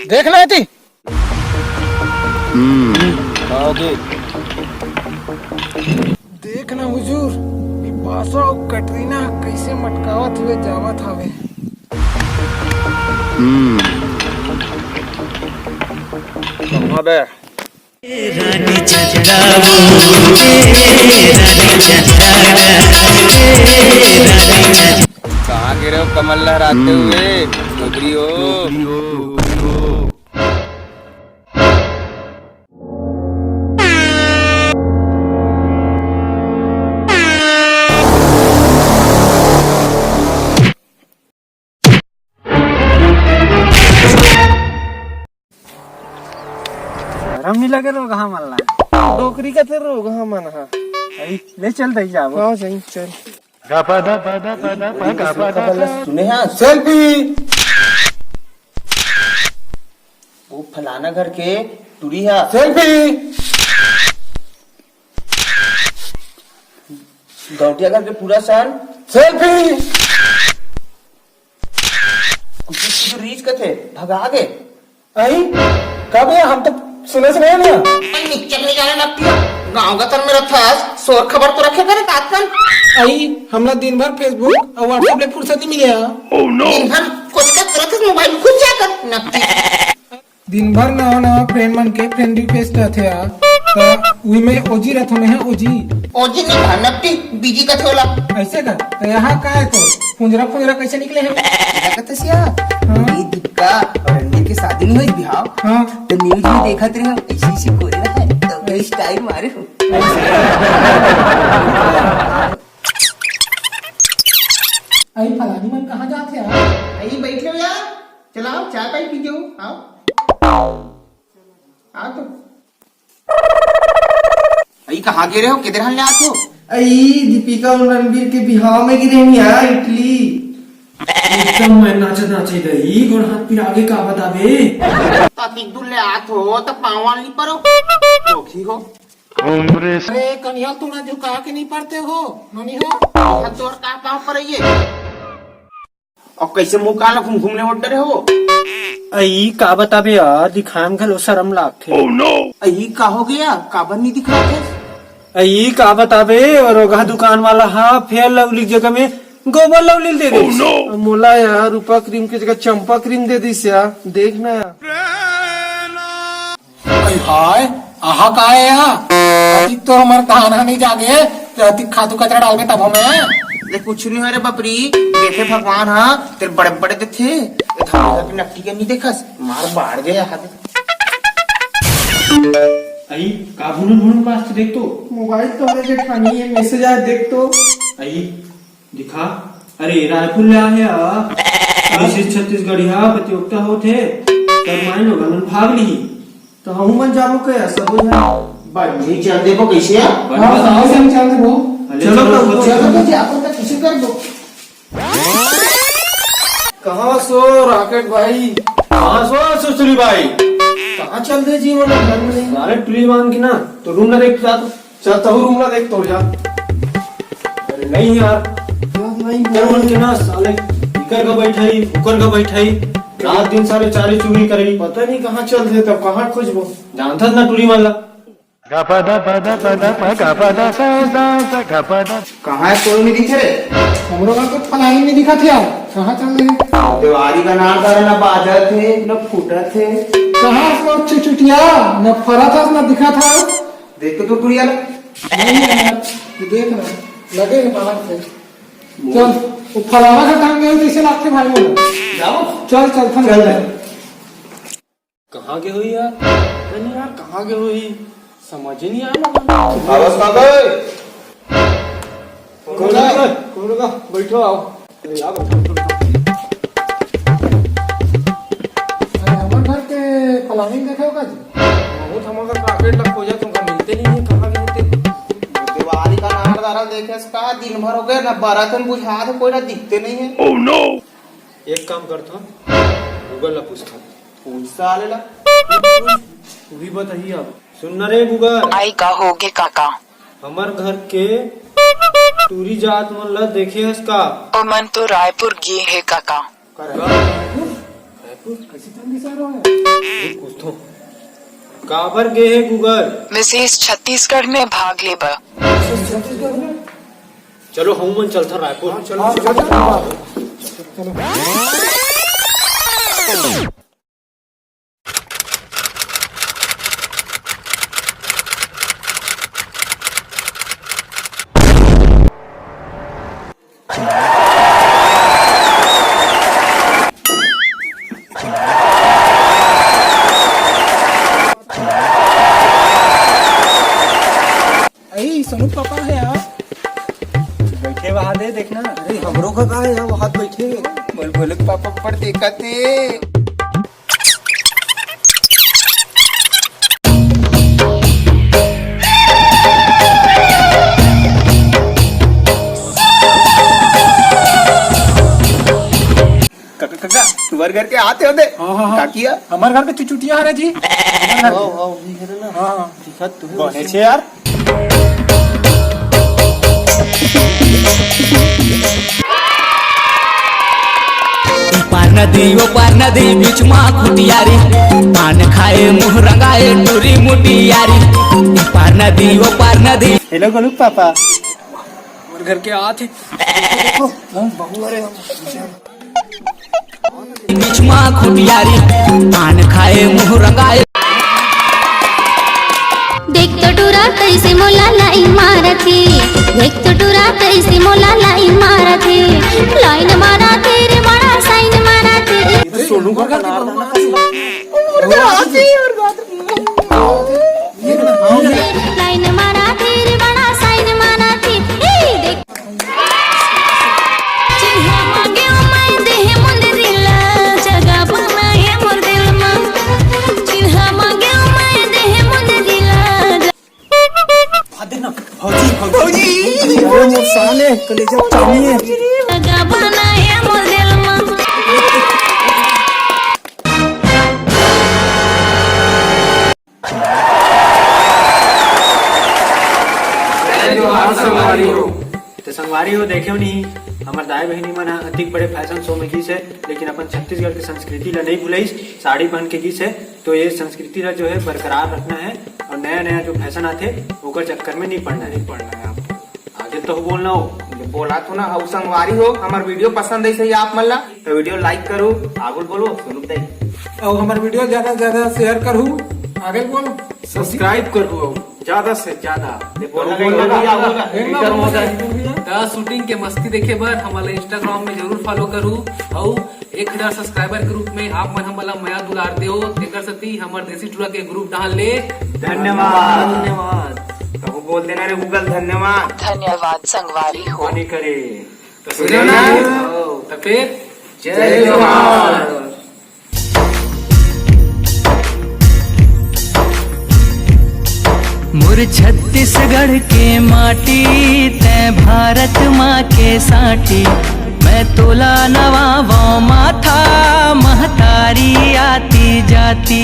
देखना है थी। देखना हुजूर, बासा और कटरीना कैसे मटकावत हुए जावत हवे। अबे रानी चंदा रानी चंदा कहाँ गिरे हो कमल लहराते हुए? डोगरी हो। शर्म नहीं लगे रोग हाँ मल्ला डोगरी का तो रोग हाँ मन हाँ। ले चल दई जाओ। हाँ सही चल। सुने हाँ सेल्फी। वो फलाना घर के टूरी है सेल्फी। गौटिया घर के पूरा सन सेल्फी। कुछ रीच का थे भगा गए। आई कब है? हम तो सुने से नहीं ना। चलने जाने लगती है गाँव का तन मेरा था शोर खबर तो रखे करे तात्काल। आई हमला दिन भर फेसबुक और व्हाट्सएप ले फुर्सत नहीं मिले। दिन भर कुछ का तुरंत मोबाइल खुद जाकर नकती दिन भर ना फ्रेंड मन के फ्रेंड रिक्वेस्ट थे तो वही में ओजी रहत में है ओजी ओजी नहीं था नकती बीजी का थोला ऐसे कर तो यहाँ का है तो पुंजरा कैसे निकले हैं? कहते सिया ये दिक्का और अंडे की शादी नहीं हुई बिहाव हाँ तो न्यूज में देखा तेरे हम ऐसी कोई ना है तो मैं स्टाइल मारे हूँ। आई फलानी मन कहाँ जाते हैं? आई बैठ लो यार चलाओ चाय पाई पी जाओ आओ आओ तो आई कहाँ गिरे हो किधर हल्ले आते हो? आई दीपिका और रणबीर के बिहाव में गिरे हैं यार इटली। एकदम मैं नाचे गई गोड़ हाथ फिर आगे का बतावे। तातिक दुल्ले आत हो तो पावन नहीं परो रोकी हो। अरे कन्या तुड़ा झुका के नहीं पड़ते हो मनी हो हाथ तोड़ का पाँव पर ये और कैसे मुंह काला घूम घूमने उठ रहे हो? आई का बतावे यार दिखाम घलो शर्म लागथे। आई का हो गया काबर नहीं दिखा थे? आई का बतावे और ओगा दुकान वाला हा फेयर लवली जगह में गोबर लवली दे दे। मोला यार रूपा क्रीम की जगह चंपा क्रीम दे दिस यार देखना यार। हाय आहा का है यहाँ अतिक तो हमारे कहाना नहीं जागे अतिक खातू कचरा डाल के तब हमें ये कुछ नहीं हो रे बपरी देखे भगवान हाँ तेरे बड़े बड़े तो थे नकटी के नहीं देखा मार बाढ़ गया हाथ। आई का भून पास देख तो मोबाइल तो हमारे जेठानी है मैसेज आया देख तो। आई दिखा अरे रायपुर ले आया विशेष छत्तीसगढ़ यहाँ प्रतियोगिता होते तब मान लो गलन भाग ली तो हम मन जाबो क्या सब हो जाए बंजी चल देखो कैसे है हाँ से हम चल दे वो चलो चलो तो आपको तो किसी कर दो। कहाँ सो रॉकेट भाई? कहाँ सो सुसरी भाई कहाँ चल दे जीवन घर में नहीं? अरे ट्री मान की ना तो रूम ना देख जा तो चल तो रूम ला देख तो जा। अरे नहीं यार नहीं मन के ना साले इकर का बैठाई उकर का बैठाई रात दिन सारे चारी चुगली करी पता नहीं कहाँ चल दे तब कहाँ खोजबो जानता ना टूरी माला। कहाँ है कोई नहीं दिख रहे? हमरो का तो फलाई नहीं दिखा थे यार कहाँ चल रहे? दीवारी का नाम कर न बाजा थे न फूटा थे कहाँ से चुटिया न फरा था न दिखा था। देख तो टुड़िया नहीं यार देख ना लगे बाहर से चल वो फलाना का काम गए कैसे लगते भाई बोलो जाओ चल चल चल कहाँ के हुई यार नहीं यार कहाँ के हुई समझ ही नहीं आया। अवस्था गए कौन लगा बैठो आओ हमारे घर के फलानी देखे होगा जी बहुत हमारा काकेट लग खोजा तुमको मिलते नहीं है कहाँ गए थे। दीवारी का नाम दारा देखे इसका दिन भर हो गया न बारातन बुझा तो कोई ना दिखते नहीं है। एक काम करता गूगल ला पूछता पूछ साले ला तू भी बताइए अब सुन रे गूगल आई का होगे काका हमार घर के टूरी जात मन ला देखे हस का ओ मन तो रायपुर गे है काका। रायपुर कैसे जल्दी से आ रहा है? काबर गए है गूगल। विशेष छत्तीसगढ़ में भाग लेबा। छत्तीसगढ़ में चलो हम मन चलता रायपुर। हाँ, चलो चलो। सोनू पापा है यार, बैठे वहां दे देखना। अरे हमरो का कहा है वहां बैठे। बोल बोल पापा पर देखा थे। काका तुम्हारे घर के आते होते। हाँ। का किया? हमारे घर पे चुचुटिया है जी। हाँ बने छे यार। पार नदी बीच माँ खुटियारी, पान खाए मुँह रंगाए टूरी मुटियारी। पार नदी हेलो गोलू पापा। हमारे घर के आते। बीच माँ खुटियारी, पान खाए मुँह रंगाए। देख तो टूरा कैसे मोला लाइन मारती, देख तो टूरा कैसे मोला लाइन मारती, लाइन मारा तेरे बड़ा साइन मारा तेरे। सोनू का घर लाइन मारा तेरे बड़ा साइन मारा थी। देख चिन्ह मांगे मैं देह मुंद दिल, जगह बनाए मोर दिल में। चिन्ह मांगे मैं देह मुंद दिल, जगह बनाए मोर दिल में। तो संगवारी हो देखे नहीं हमार दाई बहनी मन अधिक बड़े फैशन शो में गीस है, लेकिन अपन छत्तीसगढ़ की संस्कृति ला नहीं भुलाइस। साड़ी पहन के गीस है, तो ये संस्कृति ला जो है बरकरार रखना है और नया नया जो फैशन आते ओकर चक्कर में नहीं पड़ना है। आगे तो बोलना हो बोला तो ना हाउ संगवारी हो। हमार वीडियो पसंद है आप मन ला तो वीडियो लाइक करो। आगे बोलो सोनू दाई। और हमारे वीडियो ज्यादा से ज्यादा शेयर करूँ। आगे बोलो सब्सक्राइब करो ज्यादा से ज्यादा। शूटिंग के मस्ती देखे बर हमारे इंस्टाग्राम में जरूर फॉलो करू और 1000 सब्सक्राइबर के रूप में आप मन हमारा मया दुलार दे तेकर सती हमारे देसी टूरा के ग्रुप डाल ले। धन्यवाद। तो बोल देना रे गूगल धन्यवाद। धन्यवाद संगवारी हो। पानी करे तो फिर जय जवान। मोर छत्तीसगढ़ के माटी तै भारत माँ के साटी। मैं तोला नवाबों माथा महतारी आती जाती।